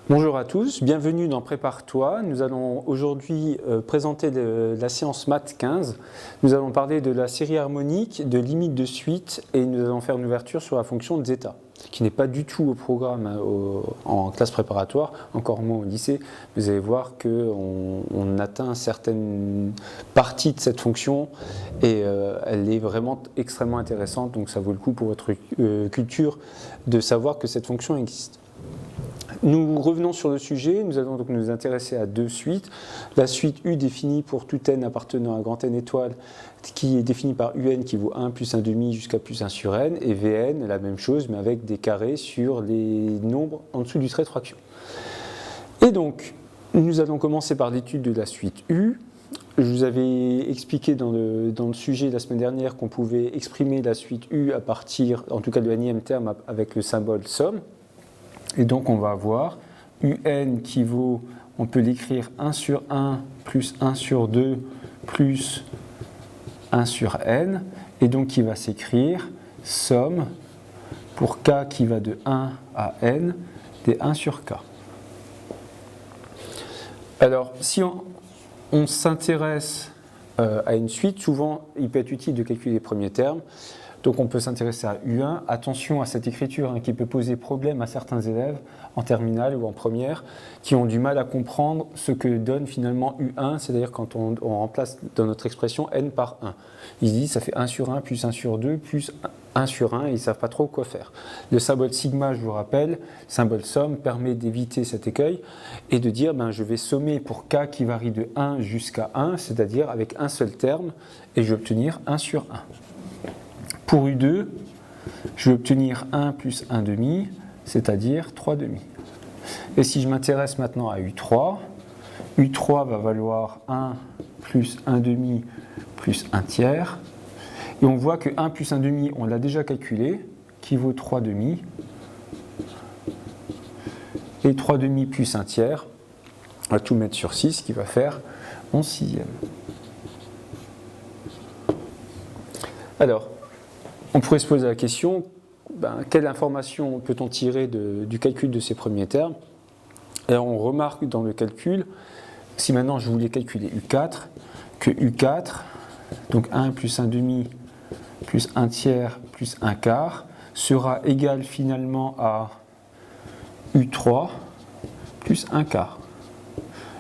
Bonjour à tous, bienvenue dans Prépare-toi. Nous allons aujourd'hui présenter la séance Math 15. Nous allons parler de la série harmonique, de limites de suite et nous allons faire une ouverture sur la fonction de zeta, qui n'est pas du tout au programme en classe préparatoire, encore moins au lycée. Vous allez voir qu'on atteint certaines parties de cette fonction et elle est vraiment extrêmement intéressante, donc ça vaut le coup pour votre culture de savoir que cette fonction existe. Nous revenons sur le sujet, nous allons donc nous intéresser à deux suites. La suite U définie pour tout n appartenant à grand N étoile, qui est définie par UN qui vaut 1 plus 1 demi jusqu'à plus 1 sur n, et Vn, la même chose, mais avec des carrés sur les nombres en dessous du trait de fraction. Et donc, nous allons commencer par l'étude de la suite U. Je vous avais expliqué dans le sujet la semaine dernière qu'on pouvait exprimer la suite U à partir, en tout cas de nème terme, avec le symbole somme. Et donc on va avoir UN qui vaut, on peut l'écrire 1 sur 1 plus 1 sur 2 plus 1 sur n, et donc qui va s'écrire somme pour k qui va de 1 à n des 1 sur k. Alors si on s'intéresse à une suite, souvent il peut être utile de calculer les premiers termes. Donc on peut s'intéresser à U1. Attention à cette écriture qui peut poser problème à certains élèves en terminale ou en première qui ont du mal à comprendre ce que donne finalement U1, c'est-à-dire quand on remplace dans notre expression n par 1. Ils disent ça fait 1 sur 1 plus 1 sur 2 plus 1 sur 1 et ils ne savent pas trop quoi faire. Le symbole sigma, je vous rappelle, symbole somme, permet d'éviter cet écueil et de dire je vais sommer pour k qui varie de 1 jusqu'à 1, c'est-à-dire avec un seul terme, et je vais obtenir 1 sur 1. Pour U2, je vais obtenir 1 plus 1 demi, c'est-à-dire 3 demi. Et si je m'intéresse maintenant à U3, U3 va valoir 1 plus 1 demi plus 1 tiers. Et on voit que 1 plus 1 demi, on l'a déjà calculé, qui vaut 3 demi. Et 3 demi plus 1 tiers, on va tout mettre sur 6, qui va faire 11 sixième. Alors, on pourrait se poser la question, quelle information peut-on tirer du calcul de ces premiers termes? Et on remarque dans le calcul, si maintenant je voulais calculer U4, que U4, donc 1 plus 1 demi plus 1 tiers plus 1 quart, sera égal finalement à U3 plus 1 quart.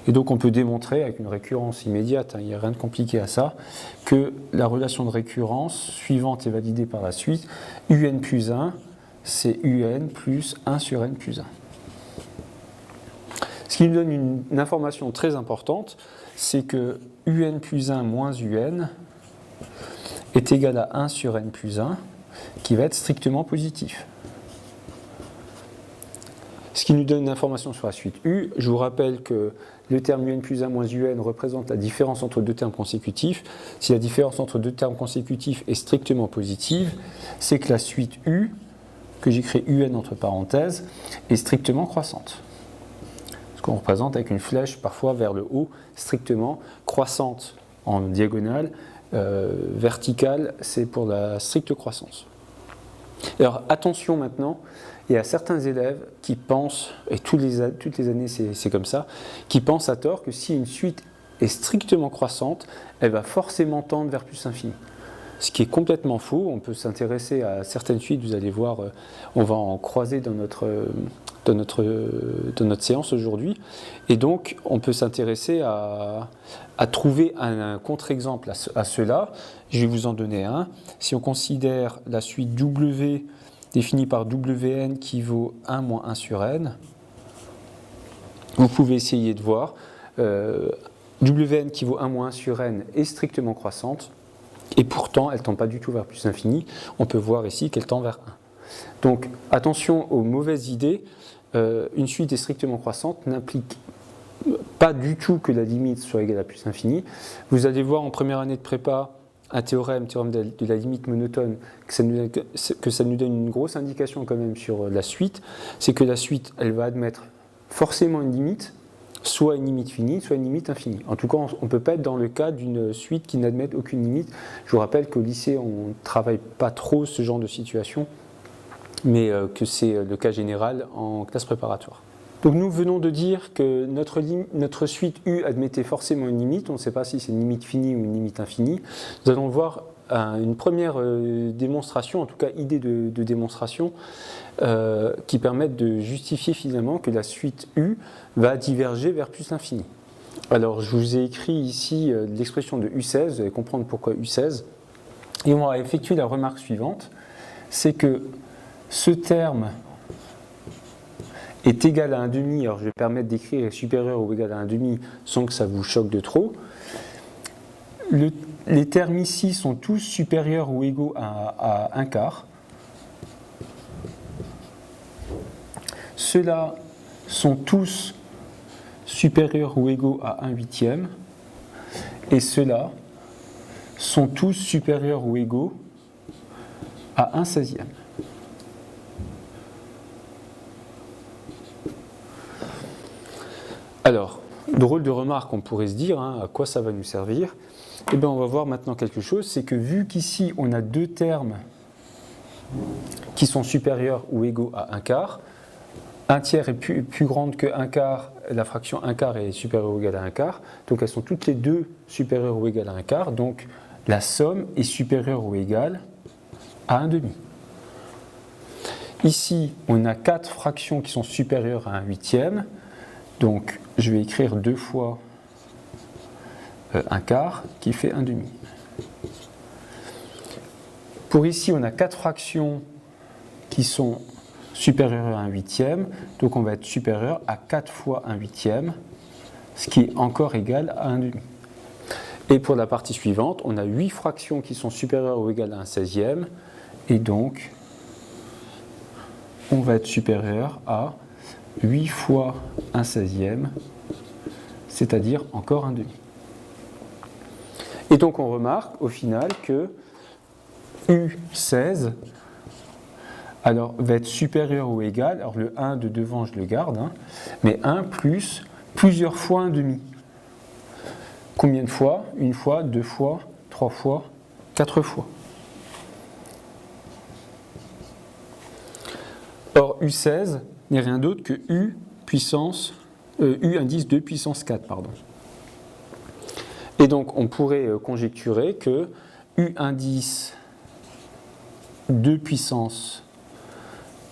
Et donc on peut démontrer avec une récurrence immédiate, il n'y a rien de compliqué à ça, que la relation de récurrence suivante est validée par la suite. UN plus 1, c'est UN plus 1 sur n plus 1. Ce qui nous donne une information très importante, c'est que UN plus 1 moins UN est égal à 1 sur n plus 1, qui va être strictement positif. Ce qui nous donne une information sur la suite U. Je vous rappelle que le terme UN plus 1 moins UN représente la différence entre deux termes consécutifs. Si la différence entre deux termes consécutifs est strictement positive, c'est que la suite U, que j'écris UN entre parenthèses, est strictement croissante. Ce qu'on représente avec une flèche parfois vers le haut, strictement croissante en diagonale, verticale, c'est pour la stricte croissance. Alors attention maintenant, il y a certains élèves qui pensent, et toutes les années c'est comme ça, qui pensent à tort que si une suite est strictement croissante, elle va forcément tendre vers plus infini. Ce qui est complètement faux. On peut s'intéresser à certaines suites, vous allez voir, on va en croiser dans notre séance aujourd'hui. Et donc on peut s'intéresser à trouver un contre-exemple à cela. Je vais vous en donner un. Si on considère la suite W définie par Wn qui vaut 1 moins 1 sur n, vous pouvez essayer de voir. Wn qui vaut 1 moins 1 sur n est strictement croissante, et pourtant elle ne tend pas du tout vers plus infini. On peut voir ici qu'elle tend vers 1. Donc attention aux mauvaises idées. Une suite est strictement croissante n'implique pas du tout que la limite soit égale à plus infini. Vous allez voir en première année de prépa un théorème de la limite monotone, que ça nous donne une grosse indication quand même sur la suite. C'est que la suite, elle va admettre forcément une limite, soit une limite finie, soit une limite infinie. En tout cas, on ne peut pas être dans le cas d'une suite qui n'admet aucune limite. Je vous rappelle qu'au lycée, on ne travaille pas trop ce genre de situation, mais que c'est le cas général en classe préparatoire. Donc nous venons de dire que notre suite U admettait forcément une limite. On ne sait pas si c'est une limite finie ou une limite infinie. Nous allons voir une première démonstration, en tout cas idée de démonstration, qui permettent de justifier finalement que la suite U va diverger vers plus l'infini. Alors je vous ai écrit ici l'expression de U16, vous allez comprendre pourquoi U16. Et on va effectuer la remarque suivante, c'est que ce terme est égal à 1,5, alors je vais permettre d'écrire supérieur ou égal à 1,5 sans que ça vous choque de trop. Les termes ici sont tous supérieurs ou égaux à 1/4. Ceux-là sont tous supérieurs ou égaux à 1/8. Et ceux-là sont tous supérieurs ou égaux à 1/16. Alors, drôle de remarque, on pourrait se dire, hein, à quoi ça va nous servir? Eh bien, on va voir maintenant quelque chose, c'est que vu qu'ici, on a deux termes qui sont supérieurs ou égaux à 1/4, 1/3 est plus grande que 1/4, la fraction 1/4 est supérieure ou égale à 1/4, donc elles sont toutes les deux supérieures ou égales à 1/4, donc la somme est supérieure ou égale à 1,5. Ici, on a 4 fractions qui sont supérieures à 1/8, donc je vais écrire 2 fois 1/4 qui fait 1,5. Pour ici, on a 4 fractions qui sont supérieures à 1/8, donc on va être supérieur à 4 fois 1/8, ce qui est encore égal à 1,5. Et pour la partie suivante, on a 8 fractions qui sont supérieures ou égales à 1/16, et donc on va être supérieur à 8 fois 1/16, c'est-à-dire encore 1,5. Et donc on remarque au final que U16 alors, va être supérieur ou égal, alors le 1 de devant je le garde, hein, mais 1 plus plusieurs fois 1,5. Combien de fois? Une fois, 2 fois, 3 fois, 4 fois. Or, U16 n'est rien d'autre que U indice 2 puissance 4. Pardon. Et donc, on pourrait conjecturer que U indice 2 puissance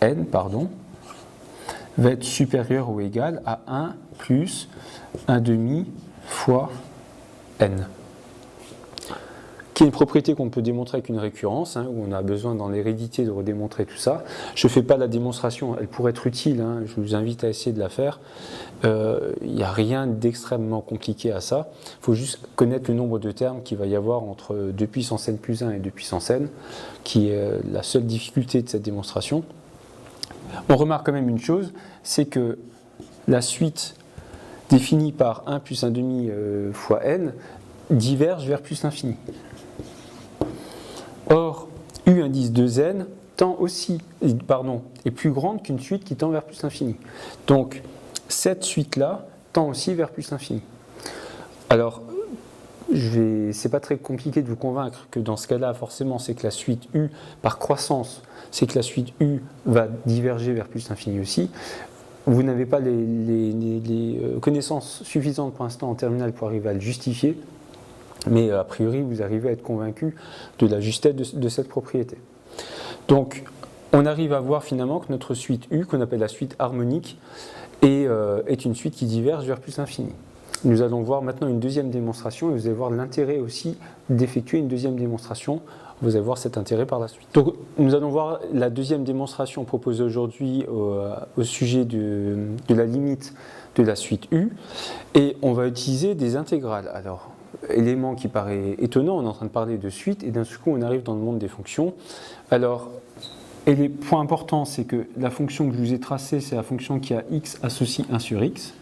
n, va être supérieur ou égal à 1 plus 1,5 fois n. Qui est une propriété qu'on peut démontrer avec une récurrence, hein, où on a besoin dans l'hérédité de redémontrer tout ça. Je ne fais pas la démonstration, elle pourrait être utile, hein, je vous invite à essayer de la faire. Il n'y a rien d'extrêmement compliqué à ça. Il faut juste connaître le nombre de termes qu'il va y avoir entre 2 puissance n plus 1 et 2 puissance n, qui est la seule difficulté de cette démonstration. On remarque quand même une chose, c'est que la suite définie par 1 plus 1,5 fois n diverge vers plus l'infini. Or, U indice 2n est plus grande qu'une suite qui tend vers plus l'infini. Donc, cette suite-là tend aussi vers plus l'infini. Alors, c'est pas très compliqué de vous convaincre que dans ce cas-là, forcément, c'est que la suite U, par croissance, c'est que la suite U va diverger vers plus l'infini aussi. Vous n'avez pas les connaissances suffisantes pour l'instant en terminale pour arriver à le justifier, mais a priori, vous arrivez à être convaincu de la justesse de cette propriété. Donc, on arrive à voir finalement que notre suite U, qu'on appelle la suite harmonique, est une suite qui diverge vers plus l'infini. Nous allons voir maintenant une deuxième démonstration, et vous allez voir l'intérêt aussi d'effectuer une deuxième démonstration. Vous allez voir cet intérêt par la suite. Donc, nous allons voir la deuxième démonstration proposée aujourd'hui au sujet de la limite de la suite U, et on va utiliser des intégrales. Alors, élément qui paraît étonnant, on est en train de parler de suite, et d'un coup on arrive dans le monde des fonctions. Alors, et les points importants, c'est que la fonction que je vous ai tracée, c'est la fonction qui a x associe 1 sur x.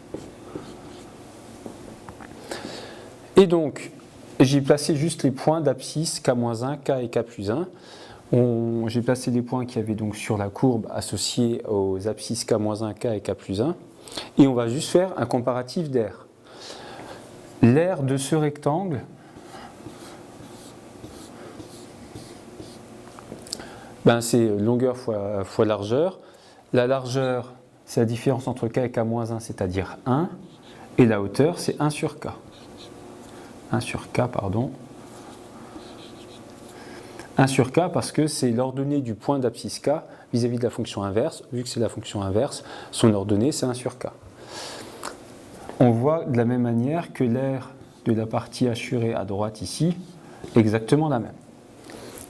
Et donc, j'ai placé juste les points d'abscisse k-1, k et k plus 1. J'ai placé les points qu'il y avait donc sur la courbe associée aux abscisses k-1, k et k plus 1. Et on va juste faire un comparatif d'aire. L'aire de ce rectangle c'est longueur fois largeur. La largeur, c'est la différence entre k et k-1, c'est-à-dire 1, et la hauteur, c'est 1 sur k. 1 sur k, pardon. 1 sur k parce que c'est l'ordonnée du point d'abscisse k vis-à-vis de la fonction inverse. Vu que c'est la fonction inverse, son ordonnée, c'est 1 sur k. On voit de la même manière que l'aire de la partie assurée à droite ici, exactement la même.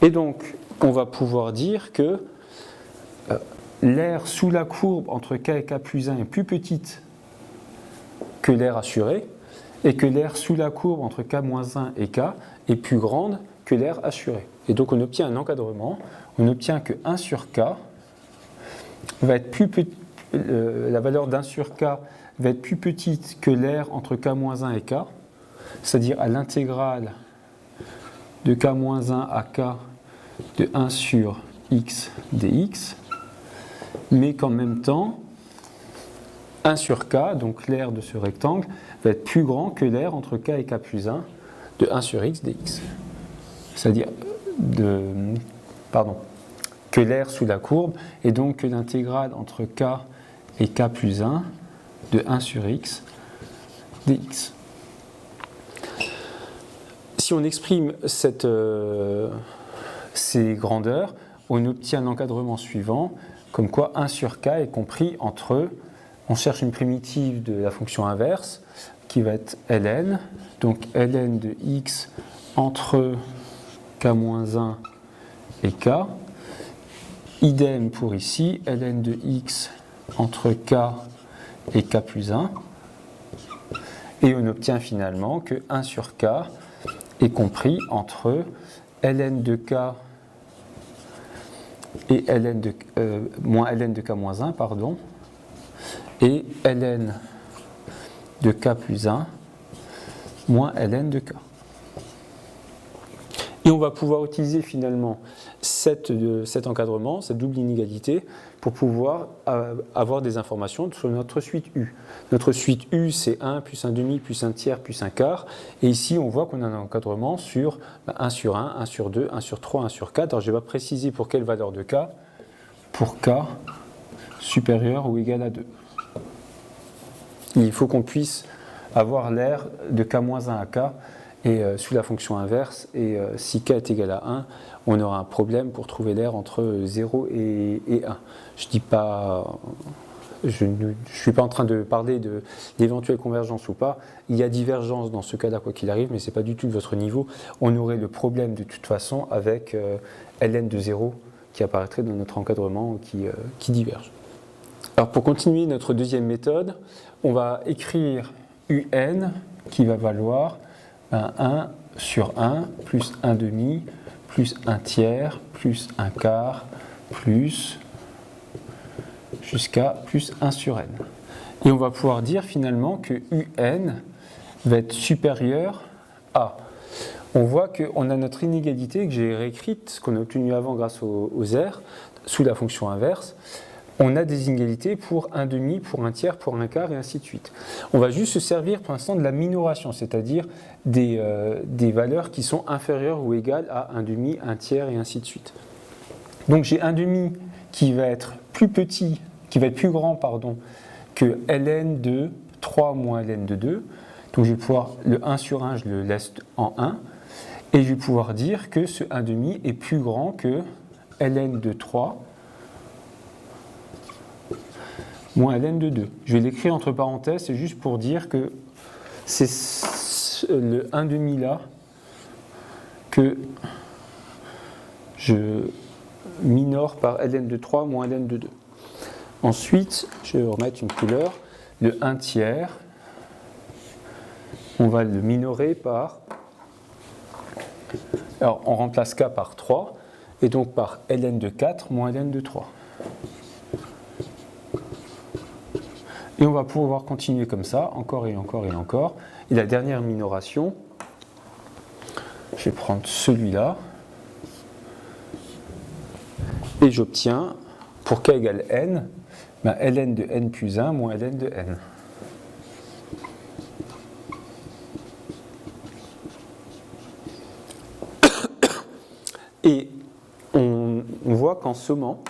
Et donc, on va pouvoir dire que l'aire sous la courbe entre k et k plus 1 est plus petite que l'aire assurée, et que l'aire sous la courbe entre k-1 et k est plus grande que l'aire assurée. Et donc on obtient un encadrement, on obtient que 1 sur k va être plus petit, la valeur d'1 sur k va être plus petite que l'aire entre k-1 et k, c'est-à-dire à l'intégrale de k-1 à k de 1 sur x dx, mais qu'en même temps, 1 sur k, donc l'aire de ce rectangle, va être plus grand que l'aire entre k et k plus 1 de 1 sur x dx. C'est-à-dire que l'aire sous la courbe, et donc que l'intégrale entre k et k plus 1 de 1 sur x dx. Si on exprime ces grandeurs, on obtient l'encadrement suivant, comme quoi 1 sur k est compris entre, on cherche une primitive de la fonction inverse, qui va être ln, donc ln de x entre k-1 et k, idem pour ici, ln de x entre k et k plus 1, et on obtient finalement que 1 sur k est compris entre ln de k et moins ln de k-1, pardon, et ln de k plus 1 moins ln de k. Et on va pouvoir utiliser finalement cet encadrement, cette double inégalité, pour pouvoir avoir des informations sur notre suite U. Notre suite U, c'est 1 plus 1 demi plus 1 tiers plus 1 quart. Et ici, on voit qu'on a un encadrement sur 1 sur 1, 1 sur 2, 1 sur 3, 1 sur 4. Alors, je vais préciser pour quelle valeur de k. Pour k supérieur ou égal à 2. Il faut qu'on puisse avoir l'aire de k-1 à k et sous la fonction inverse, et si k est égal à 1, on aura un problème pour trouver l'aire entre 0 et 1. Je ne suis pas en train de parler de l'éventuelle convergence ou pas. Il y a divergence dans ce cas-là, quoi qu'il arrive, mais ce n'est pas du tout de votre niveau. On aurait le problème de toute façon avec ln de 0 qui apparaîtrait dans notre encadrement qui diverge. Alors pour continuer notre deuxième méthode, on va écrire un qui va valoir 1 sur 1 plus 1 demi plus 1 tiers plus 1 quart plus jusqu'à plus 1 sur n. Et on va pouvoir dire finalement que un va être supérieur à. On voit qu'on a notre inégalité que j'ai réécrite, ce qu'on a obtenu avant grâce aux R, sous la fonction inverse. On a des inégalités pour 1 demi, pour 1 tiers, pour 1 quart, et ainsi de suite. On va juste se servir pour l'instant de la minoration, c'est-à-dire des valeurs qui sont inférieures ou égales à 1 demi, 1 tiers, et ainsi de suite. Donc j'ai 1 demi qui va être plus petit, qui va être plus grand, que ln de 3 moins ln de 2. Donc je vais pouvoir, le 1 sur 1, je le laisse en 1. Et je vais pouvoir dire que ce 1 demi est plus grand que ln de 3 moins ln de 2. Je vais l'écrire entre parenthèses, c'est juste pour dire que c'est le 1 demi là que je minore par ln de 3 moins ln de 2. Ensuite, je vais remettre une couleur, le 1 tiers, on va le minorer par, alors on remplace k par 3, et donc par ln de 4 moins ln de 3. Et on va pouvoir continuer comme ça, encore et encore et encore. Et la dernière minoration, je vais prendre celui-là, et j'obtiens, pour k égale n, ln de n plus 1 moins ln de n. Et on voit qu'en sommant,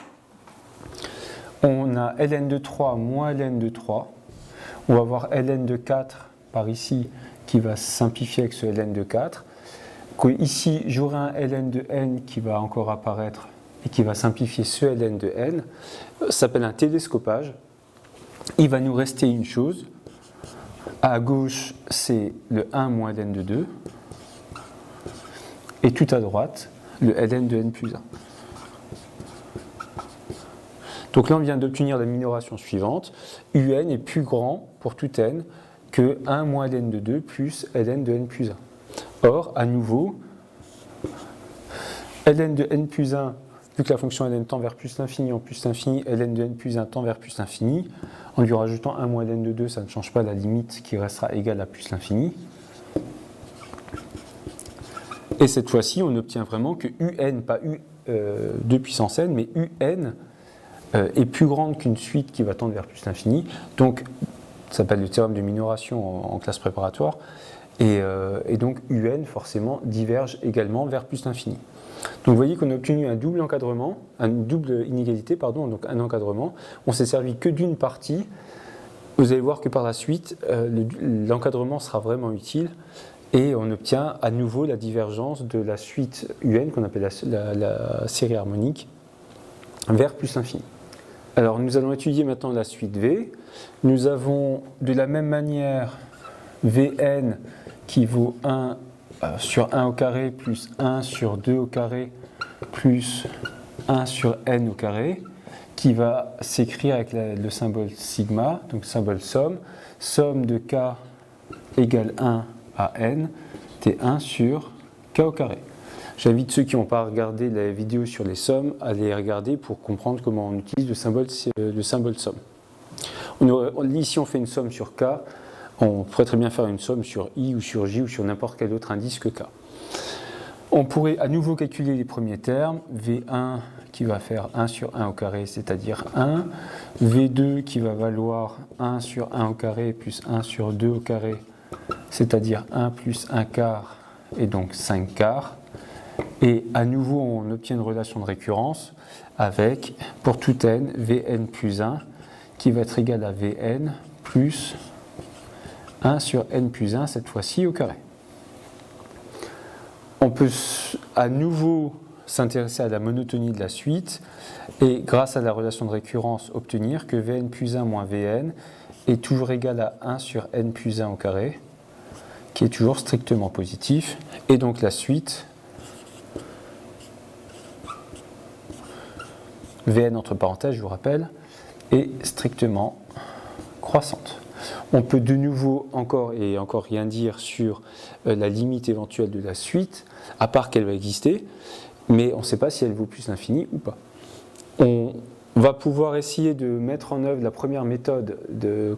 on a ln de 3 moins ln de 3. On va avoir ln de 4 par ici qui va se simplifier avec ce ln de 4. Ici, j'aurai un ln de n qui va encore apparaître et qui va simplifier ce ln de n. Ça s'appelle un télescopage. Il va nous rester une chose. À gauche, c'est le 1 moins ln de 2. Et tout à droite, le ln de n plus 1. Donc là, on vient d'obtenir la minoration suivante. Un est plus grand pour tout n que 1 moins ln de 2 plus ln de n plus 1. Or, à nouveau, ln de n plus 1, vu que la fonction ln tend vers plus l'infini en plus l'infini, ln de n plus 1 tend vers plus l'infini, en lui rajoutant 1 moins ln de 2, ça ne change pas la limite qui restera égale à plus l'infini. Et cette fois-ci, on obtient vraiment que un, pas u 2 puissance n, mais un est plus grande qu'une suite qui va tendre vers plus l'infini. Donc, ça s'appelle le théorème de minoration en classe préparatoire. Et donc, un, forcément, diverge également vers plus l'infini. Donc, vous voyez qu'on a obtenu un double encadrement, une double inégalité, pardon, donc un encadrement. On s'est servi que d'une partie. Vous allez voir que par la suite, l'encadrement sera vraiment utile. Et on obtient à nouveau la divergence de la suite un, qu'on appelle la série harmonique, vers plus l'infini. Alors, nous allons étudier maintenant la suite V. Nous avons de la même manière Vn qui vaut 1 sur 1 au carré plus 1 sur 2 au carré plus 1 sur n au carré, qui va s'écrire avec le symbole sigma, donc symbole somme. Somme de k égale 1 à n, t1 sur k au carré. J'invite ceux qui n'ont pas regardé la vidéo sur les sommes à les regarder pour comprendre comment on utilise le symbole somme. Ici, on fait une somme sur k. On pourrait très bien faire une somme sur i ou sur j ou sur n'importe quel autre indice que k. On pourrait à nouveau calculer les premiers termes. V1 qui va faire 1 sur 1 au carré, c'est-à-dire 1. V2 qui va valoir 1 sur 1 au carré plus 1 sur 2 au carré, c'est-à-dire 1 plus 1 quart, et donc 5 quarts. Et à nouveau, on obtient une relation de récurrence avec, pour tout n, Vn plus 1, qui va être égal à Vn plus 1 sur n plus 1, cette fois-ci au carré. On peut à nouveau s'intéresser à la monotonie de la suite et, grâce à la relation de récurrence, obtenir que Vn plus 1 moins Vn est toujours égal à 1 sur n plus 1 au carré, qui est toujours strictement positif. Et donc la suite, Vn entre parenthèses, je vous rappelle, est strictement croissante. On peut de nouveau encore rien dire sur la limite éventuelle de la suite, à part qu'elle va exister, mais on ne sait pas si elle vaut plus l'infini ou pas. On va pouvoir essayer de mettre en œuvre la première méthode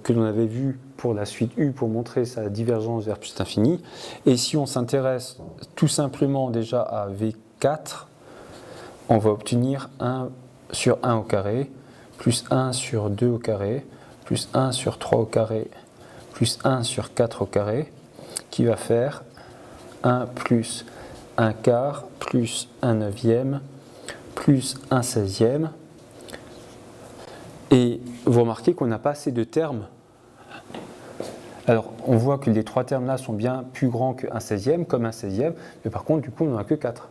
que l'on avait vue pour la suite U pour montrer sa divergence vers plus l'infini. Et si on s'intéresse tout simplement déjà à V4, on va obtenir 1 sur 1 au carré, plus 1 sur 2 au carré, plus 1 sur 3 au carré, plus 1 sur 4 au carré, qui va faire 1 plus 1 quart, plus 1 neuvième, plus 1 seizième. Et vous remarquez qu'on n'a pas assez de termes. Alors, on voit que les trois termes là sont bien plus grands que 1 seizième, comme 1 seizième, mais par contre, du coup, on n'en a que 4.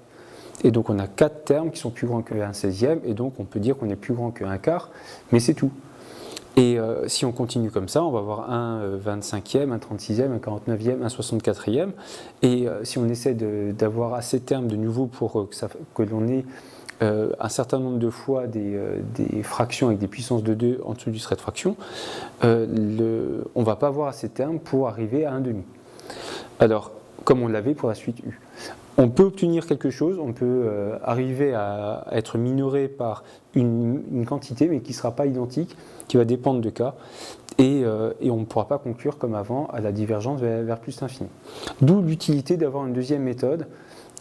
Et donc, on a 4 termes qui sont plus grands que 1 seizième, et donc on peut dire qu'on est plus grand que 1 quart, mais c'est tout. Et si on continue comme ça, on va avoir un 25e, un 36e, un 49e, un 64e. Et si on essaie d'avoir assez de termes de nouveau pour que l'on ait un certain nombre de fois des fractions avec des puissances de 2 en dessous du trait de fraction, on ne va pas avoir assez de termes pour arriver à 1 demi. Alors, comme on l'avait pour la suite U. On peut obtenir quelque chose, on peut arriver à être minoré par une quantité, mais qui ne sera pas identique, qui va dépendre de k, et on ne pourra pas conclure comme avant à la divergence vers plus l'infini. D'où l'utilité d'avoir une deuxième méthode,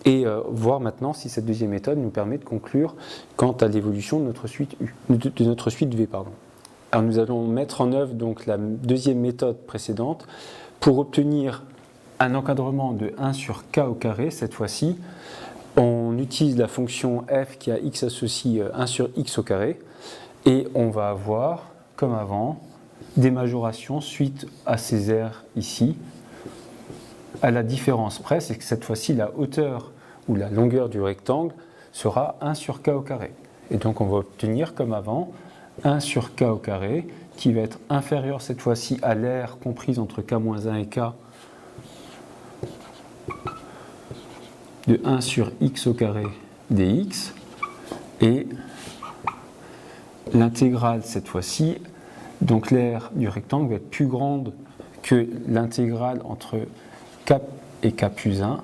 et voir maintenant si cette deuxième méthode nous permet de conclure quant à l'évolution de notre suite U, de notre suite V, pardon. Alors nous allons mettre en œuvre donc la deuxième méthode précédente pour obtenir un encadrement de 1 sur k au carré. Cette fois-ci, on utilise la fonction f qui a x associe 1 sur x au carré. Et on va avoir, comme avant, des majorations suite à ces aires ici. À la différence près, c'est que cette fois-ci, la hauteur ou la longueur du rectangle sera 1 sur k au carré. Et donc on va obtenir, comme avant, 1 sur k au carré, qui va être inférieur cette fois-ci à l'aire comprise entre k-1 et k de 1 sur x au carré dx, et l'intégrale cette fois-ci, donc l'aire du rectangle va être plus grande que l'intégrale entre k et k plus 1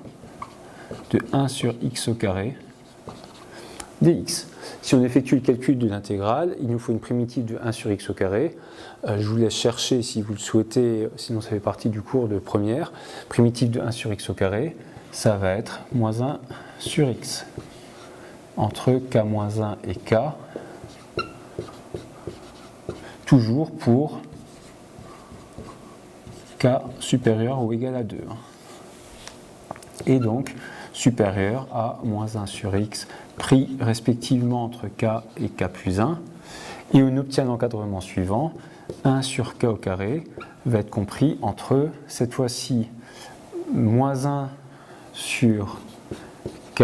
de 1 sur x au carré dx. Si on effectue le calcul de l'intégrale, il nous faut une primitive de 1 sur x au carré. Je vous laisse chercher si vous le souhaitez, sinon ça fait partie du cours de première. Primitive de 1 sur x au carré, ça va être moins 1 sur x entre k-1 et k, toujours pour k supérieur ou égal à 2. Et donc supérieur à moins 1 sur x pris respectivement entre k et k plus 1. Et on obtient l'encadrement suivant. 1 sur k au carré va être compris entre, cette fois-ci, moins 1 sur k,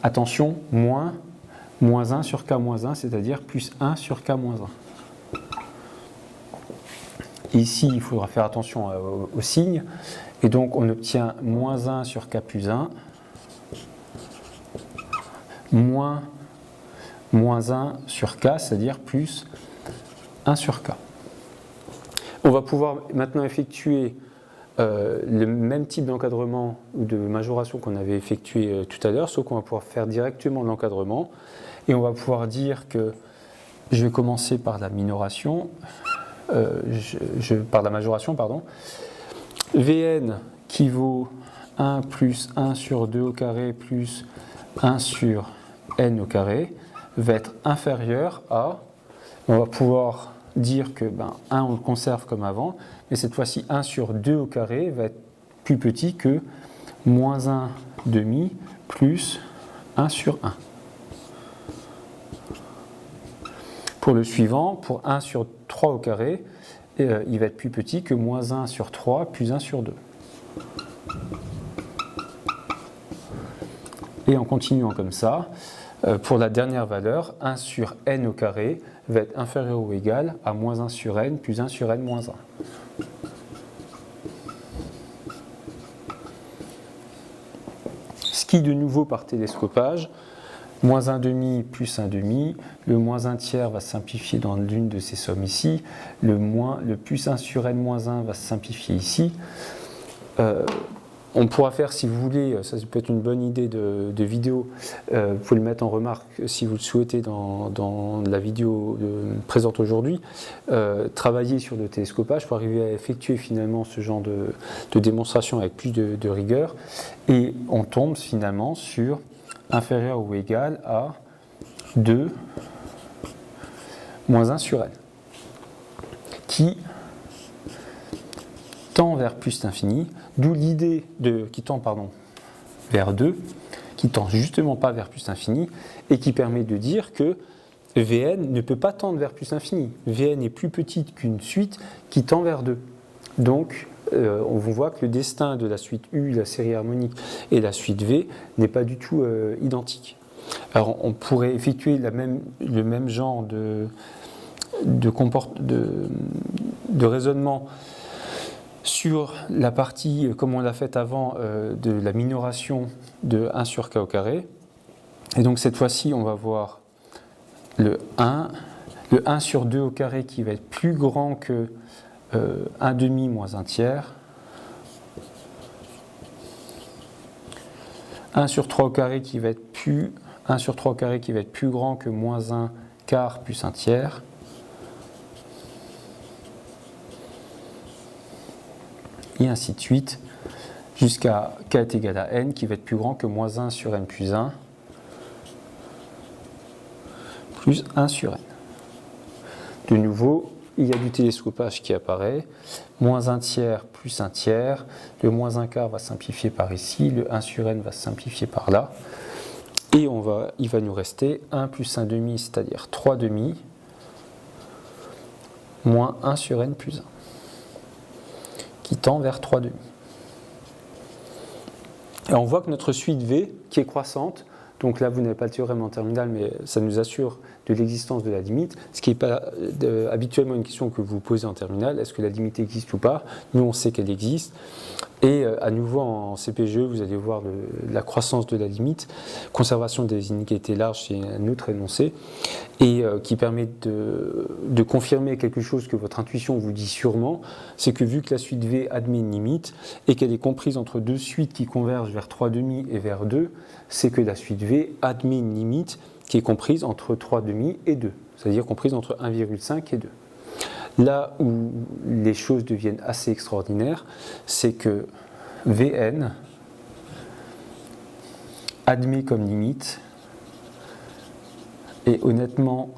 attention, moins 1 sur k moins 1, c'est-à-dire plus 1 sur k moins 1. Ici, il faudra faire attention au signe, et donc on obtient moins 1 sur k plus 1, moins 1 sur k, c'est-à-dire plus 1 sur k. On va pouvoir maintenant effectuer le même type d'encadrement ou de majoration qu'on avait effectué tout à l'heure, sauf qu'on va pouvoir faire directement l'encadrement, et on va pouvoir dire que je vais commencer par la minoration, par la majoration, pardon. Vn qui vaut 1 plus 1 sur 2 au carré plus 1 sur n au carré va être inférieur à, on va pouvoir dire que 1 on le conserve comme avant, mais cette fois-ci 1 sur 2 au carré va être plus petit que moins 1 demi plus 1 sur 1. Pour le suivant, pour 1 sur 3 au carré, il va être plus petit que moins 1 sur 3 plus 1 sur 2. Et en continuant comme ça, pour la dernière valeur, 1 sur n au carré va être inférieur ou égal à moins 1 sur n plus 1 sur n moins 1. Ski de nouveau par télescopage, moins 1 demi plus 1 demi, le moins 1 tiers va se simplifier dans l'une de ces sommes ici, le plus 1 sur n moins 1 va se simplifier ici. On pourra faire, si vous voulez, ça peut être une bonne idée de vidéo, vous pouvez le mettre en remarque si vous le souhaitez dans la vidéo présente aujourd'hui, travailler sur le télescopage pour arriver à effectuer finalement ce genre de démonstration avec plus de rigueur, et on tombe finalement sur inférieur ou égal à 2 moins 1 sur n, qui tend vers plus l'infini, d'où l'idée qui tend vers 2, qui tend justement pas vers plus l'infini, et qui permet de dire que Vn ne peut pas tendre vers plus l'infini. Vn est plus petite qu'une suite qui tend vers 2. Donc, on voit que le destin de la suite U, la série harmonique, et la suite V n'est pas du tout identique. Alors, on pourrait effectuer le même genre de raisonnement sur la partie, comme on l'a fait avant, de la minoration de 1 sur k au carré. Et donc cette fois-ci, on va voir le 1 sur 2 au carré qui va être plus grand que 1 demi moins 1 tiers. 1 sur 3 au carré qui va être plus 1 sur 3 au carré qui va être plus grand que moins 1 quart plus 1 tiers. Et ainsi de suite, jusqu'à k est égal à n, qui va être plus grand que moins 1 sur n plus 1, plus 1 sur n. De nouveau, il y a du télescopage qui apparaît, moins 1 tiers plus 1 tiers, le moins 1 quart va simplifier par ici, le 1 sur n va se simplifier par là, et il va nous rester 1 plus 1 demi, c'est-à-dire 3 demi, moins 1 sur n plus 1, qui tend vers 3,5. Et on voit que notre suite V, qui est croissante, donc là vous n'avez pas le théorème en terminale, mais ça nous assure de l'existence de la limite, ce qui n'est pas habituellement une question que vous posez en terminale, est-ce que la limite existe ou pas? Nous on sait qu'elle existe, et à nouveau en CPGE vous allez voir la croissance de la limite, conservation des inégalités larges, c'est un autre énoncé, et qui permet de confirmer quelque chose que votre intuition vous dit sûrement, c'est que vu que la suite V admet une limite, et qu'elle est comprise entre deux suites qui convergent vers 3,5 et vers 2, c'est que la suite V admet une limite qui est comprise entre 3,5 et 2, c'est-à-dire comprise entre 1,5 et 2. Là où les choses deviennent assez extraordinaires, c'est que Vn admet comme limite, et honnêtement,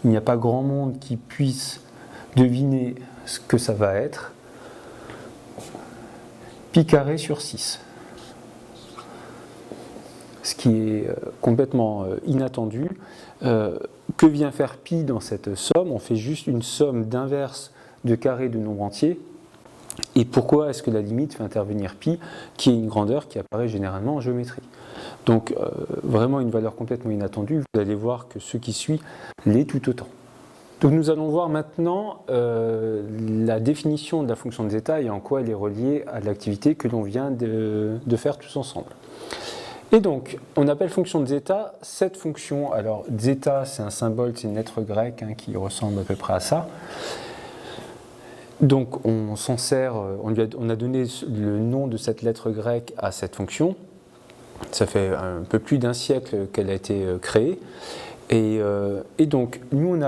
il n'y a pas grand monde qui puisse deviner ce que ça va être, pi carré sur 6. Ce qui est complètement inattendu. Que vient faire pi dans cette somme? On fait juste une somme d'inverse de carrés de nombres entiers. Et pourquoi est-ce que la limite fait intervenir pi, qui est une grandeur qui apparaît généralement en géométrie? Donc vraiment une valeur complètement inattendue. Vous allez voir que ce qui suit l'est tout autant. Donc nous allons voir maintenant la définition de la fonction de zeta et en quoi elle est reliée à l'activité que l'on vient de faire tous ensemble. Et donc, on appelle fonction de zeta cette fonction. Alors, zeta, c'est un symbole, c'est une lettre grecque qui ressemble à peu près à ça. Donc, on s'en sert, on a donné le nom de cette lettre grecque à cette fonction. Ça fait un peu plus d'un siècle qu'elle a été créée. Et donc, nous,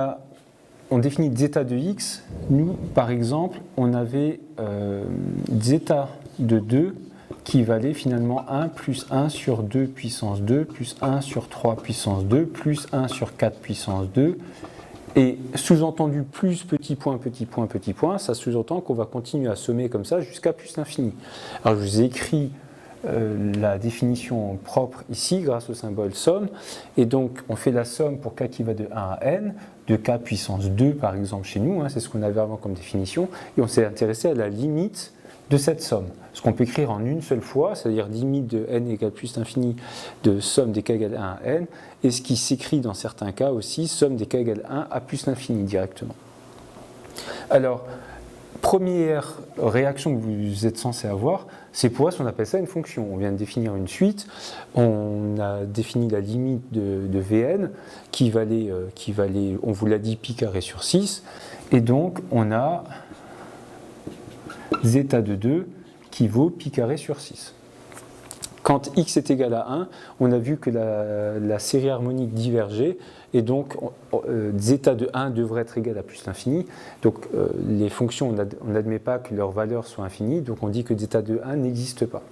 on définit zeta de x. Nous, par exemple, on avait zeta de 2 qui valait finalement 1 plus 1 sur 2 puissance 2 plus 1 sur 3 puissance 2 plus 1 sur 4 puissance 2 et sous-entendu plus petit point, petit point, petit point, ça sous-entend qu'on va continuer à sommer comme ça jusqu'à plus l'infini. Alors je vous ai écrit la définition propre ici grâce au symbole somme et donc on fait la somme pour k qui va de 1 à n de k puissance 2 par exemple chez nous, c'est ce qu'on avait avant comme définition et on s'est intéressé à la limite de cette somme, ce qu'on peut écrire en une seule fois, c'est-à-dire limite de n égale plus l'infini de somme des k égale 1 à n, et ce qui s'écrit dans certains cas aussi, somme des k égale 1 à plus l'infini directement. Alors, première réaction que vous êtes censé avoir, c'est pourquoi on appelle ça une fonction. On vient de définir une suite, on a défini la limite de Vn qui valait, on vous l'a dit, pi carré sur 6, et donc on a zeta de 2 qui vaut pi carré sur 6. Quand x est égal à 1, on a vu que la série harmonique divergeait et donc zeta de 1 devrait être égal à plus l'infini. Donc les fonctions, on n'admet pas que leurs valeurs soient infinies, donc on dit que zeta de 1 n'existe pas.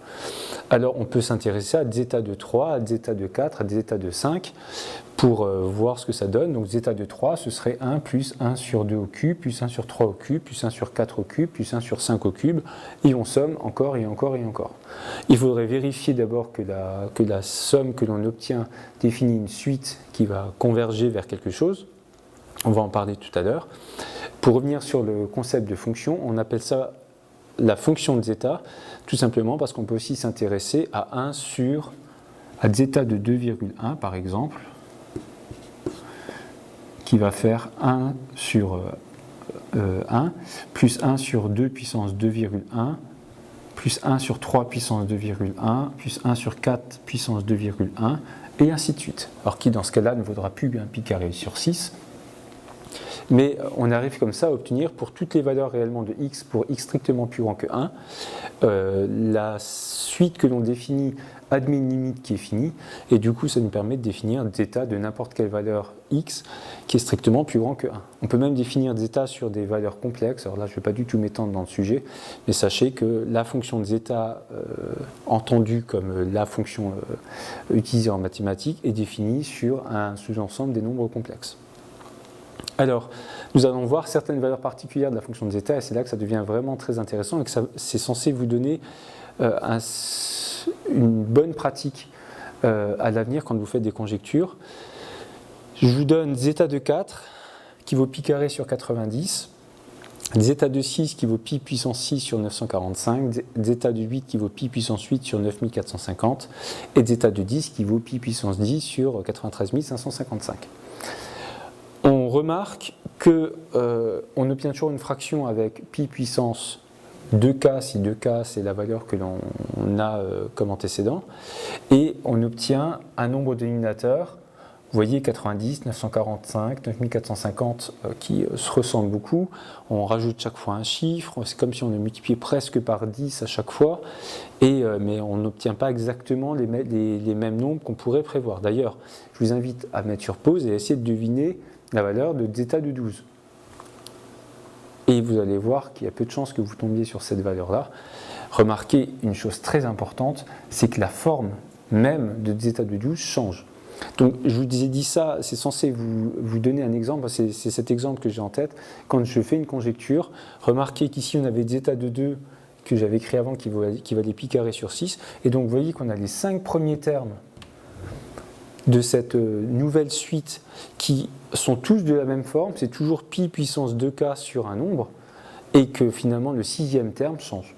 Alors on peut s'intéresser à zeta de 3, à zeta de 4, à zeta de 5 pour voir ce que ça donne. Donc zeta de 3, ce serait 1 plus 1 sur 2 au cube, plus 1 sur 3 au cube, plus 1 sur 4 au cube, plus 1 sur 5 au cube, et on somme encore et encore et encore. Il faudrait vérifier d'abord que la somme que l'on obtient définit une suite qui va converger vers quelque chose. On va en parler tout à l'heure. Pour revenir sur le concept de fonction, on appelle ça la fonction de zeta, tout simplement parce qu'on peut aussi s'intéresser à zeta de 2,1 par exemple, qui va faire 1 sur 1, plus 1 sur 2 puissance 2,1, plus 1 sur 3 puissance 2,1, plus 1 sur 4 puissance 2,1, et ainsi de suite. Alors qui dans ce cas-là ne vaudra plus un pi carré sur 6. Mais on arrive comme ça à obtenir pour toutes les valeurs réellement de x, pour x strictement plus grand que 1, la suite que l'on définit admet une limite qui est finie, et du coup ça nous permet de définir zeta de n'importe quelle valeur x qui est strictement plus grand que 1. On peut même définir zeta sur des valeurs complexes, alors là je ne vais pas du tout m'étendre dans le sujet, mais sachez que la fonction de zeta entendue comme la fonction utilisée en mathématiques est définie sur un sous-ensemble des nombres complexes. Alors, nous allons voir certaines valeurs particulières de la fonction de zeta, et c'est là que ça devient vraiment très intéressant et que c'est censé vous donner une bonne pratique à l'avenir quand vous faites des conjectures. Je vous donne zeta de 4 qui vaut pi carré sur 90. zeta de 6 qui vaut pi puissance 6 sur 945, zeta de 8 qui vaut pi puissance 8 sur 9450, et zeta de 10 qui vaut pi puissance 10 sur 93 555. On remarque qu'on obtient toujours une fraction avec pi puissance 2k, si 2k c'est la valeur que l'on a comme antécédent, et on obtient un nombre de dénominateurs. Vous voyez 90, 945, 9450 qui se ressemblent beaucoup. On rajoute chaque fois un chiffre, c'est comme si on a multiplié presque par 10 à chaque fois, mais on n'obtient pas exactement les mêmes nombres qu'on pourrait prévoir. D'ailleurs, je vous invite à mettre sur pause et à essayer de deviner la valeur de zeta de 12. Et vous allez voir qu'il y a peu de chances que vous tombiez sur cette valeur-là. Remarquez une chose très importante, c'est que la forme même de zeta de 12 change. Donc je vous ai dit ça, c'est censé vous donner un exemple, c'est cet exemple que j'ai en tête. Quand je fais une conjecture, remarquez qu'ici on avait zeta de 2 que j'avais écrit avant qui valait pi carré sur 6, et donc vous voyez qu'on a les 5 premiers termes de cette nouvelle suite qui sont tous de la même forme, c'est toujours pi puissance 2k sur un nombre, et que finalement le 6e terme change.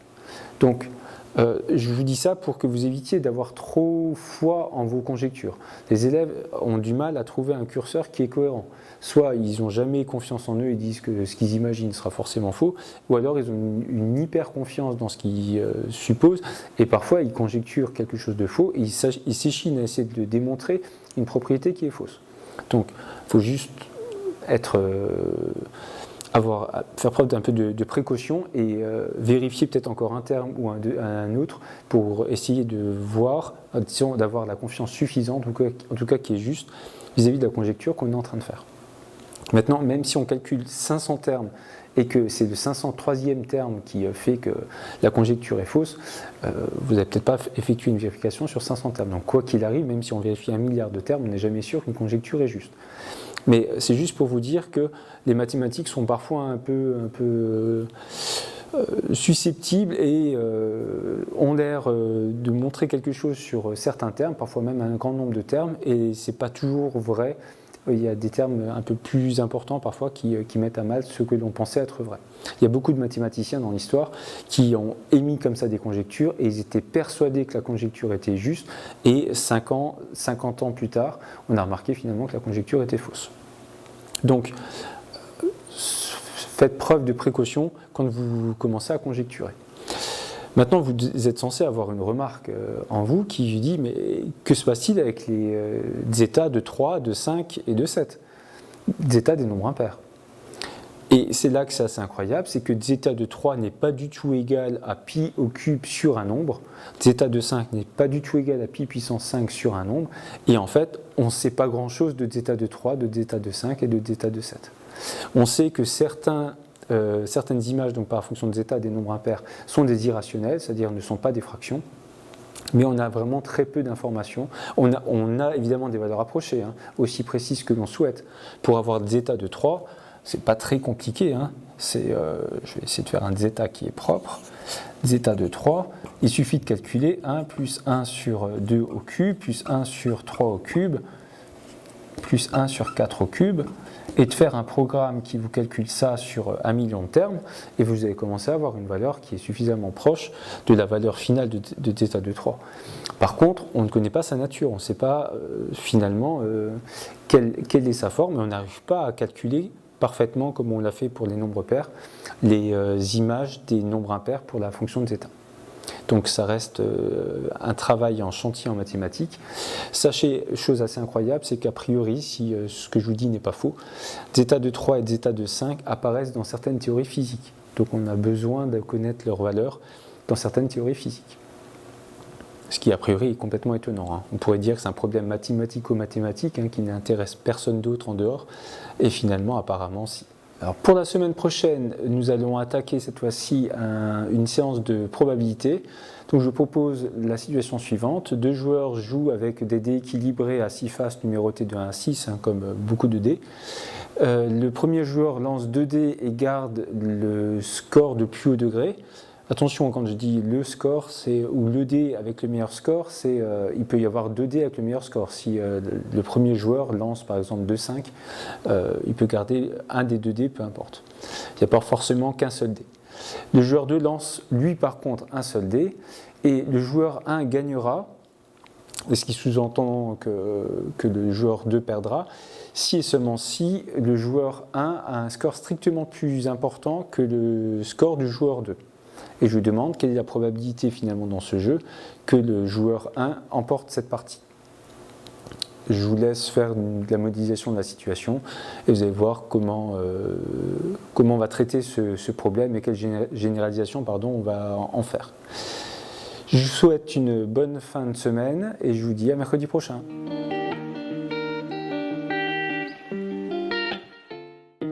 Donc je vous dis ça pour que vous évitiez d'avoir trop foi en vos conjectures. Les élèves ont du mal à trouver un curseur qui est cohérent. Soit ils n'ont jamais confiance en eux et disent que ce qu'ils imaginent sera forcément faux, ou alors ils ont une hyper confiance dans ce qu'ils supposent, et parfois ils conjecturent quelque chose de faux, et ils s'échinent à essayer de démontrer une propriété qui est fausse. Donc il faut juste faire preuve d'un peu de précaution et vérifier peut-être encore un terme ou un autre pour essayer de voir, d'avoir la confiance suffisante, en tout cas qui est juste vis-à-vis de la conjecture qu'on est en train de faire. Maintenant, même si on calcule 500 termes et que c'est le 503e terme qui fait que la conjecture est fausse, vous n'allez peut-être pas effectuer une vérification sur 500 termes. Donc quoi qu'il arrive, même si on vérifie 1 milliard de termes, on n'est jamais sûr qu'une conjecture est juste. Mais c'est juste pour vous dire que les mathématiques sont parfois un peu susceptibles et ont l'air de montrer quelque chose sur certains termes, parfois même un grand nombre de termes, et ce n'est pas toujours vrai. Il y a des termes un peu plus importants parfois qui mettent à mal ce que l'on pensait être vrai. Il y a beaucoup de mathématiciens dans l'histoire qui ont émis comme ça des conjectures et ils étaient persuadés que la conjecture était juste, et 50 ans plus tard, on a remarqué finalement que la conjecture était fausse. Donc, faites preuve de précaution quand vous commencez à conjecturer. Maintenant, vous êtes censé avoir une remarque en vous qui dit « mais que se passe-t-il avec les zeta de 3, de 5 et de 7 ?» Zeta des nombres impairs. Et c'est là que c'est assez incroyable, c'est que zeta de 3 n'est pas du tout égal à pi au cube sur un nombre, zeta de 5 n'est pas du tout égal à pi puissance 5 sur un nombre, et en fait, on ne sait pas grand-chose de zeta de 3, de zeta de 5 et de zeta de 7. On sait que certaines images, donc par fonction de zeta des nombres impairs, sont des irrationnels, c'est-à-dire ne sont pas des fractions, mais on a vraiment très peu d'informations. On a évidemment des valeurs approchées, aussi précises que l'on souhaite. Pour avoir zeta de 3, c'est pas très compliqué, je vais essayer de faire un zeta qui est propre. Zeta de 3, il suffit de calculer 1 plus 1 sur 2 au cube, plus 1 sur 3 au cube, plus 1 sur 4 au cube, et de faire un programme qui vous calcule ça sur 1 million de termes, et vous allez commencer à avoir une valeur qui est suffisamment proche de la valeur finale de zeta de 3. Par contre, on ne connaît pas sa nature, on ne sait pas finalement quelle est sa forme, et on n'arrive pas à calculer parfaitement, comme on l'a fait pour les nombres pairs, les images des nombres impairs pour la fonction de zeta. Donc ça reste un travail en chantier en mathématiques. Sachez, chose assez incroyable, c'est qu'a priori, si ce que je vous dis n'est pas faux, zeta de 3 et zeta de 5 apparaissent dans certaines théories physiques. Donc on a besoin de connaître leur valeur dans certaines théories physiques. Ce qui a priori est complètement étonnant. On pourrait dire que c'est un problème mathématico-mathématique qui n'intéresse personne d'autre en dehors, et finalement apparemment si. Alors pour la semaine prochaine, nous allons attaquer cette fois-ci une séance de probabilité. Donc je propose la situation suivante. 2 joueurs jouent avec des dés équilibrés à 6 faces numérotés de 1 à 6, comme beaucoup de dés. Le premier joueur lance 2 dés et garde le score de plus haut degré. Attention, quand je dis le score, ou le dé avec le meilleur score, il peut y avoir 2 dés avec le meilleur score. Si le premier joueur lance par exemple 2-5, il peut garder un des 2 dés, peu importe. Il n'y a pas forcément qu'un seul dé. Le joueur 2 lance, lui par contre, un seul dé, et le joueur 1 gagnera, ce qui sous-entend que le joueur 2 perdra, si et seulement si le joueur 1 a un score strictement plus important que le score du joueur 2. Et je lui demande quelle est la probabilité finalement dans ce jeu que le joueur 1 emporte cette partie. Je vous laisse faire de la modélisation de la situation et vous allez voir comment on va traiter ce problème et quelle généralisation on va en faire. Je vous souhaite une bonne fin de semaine et je vous dis à mercredi prochain.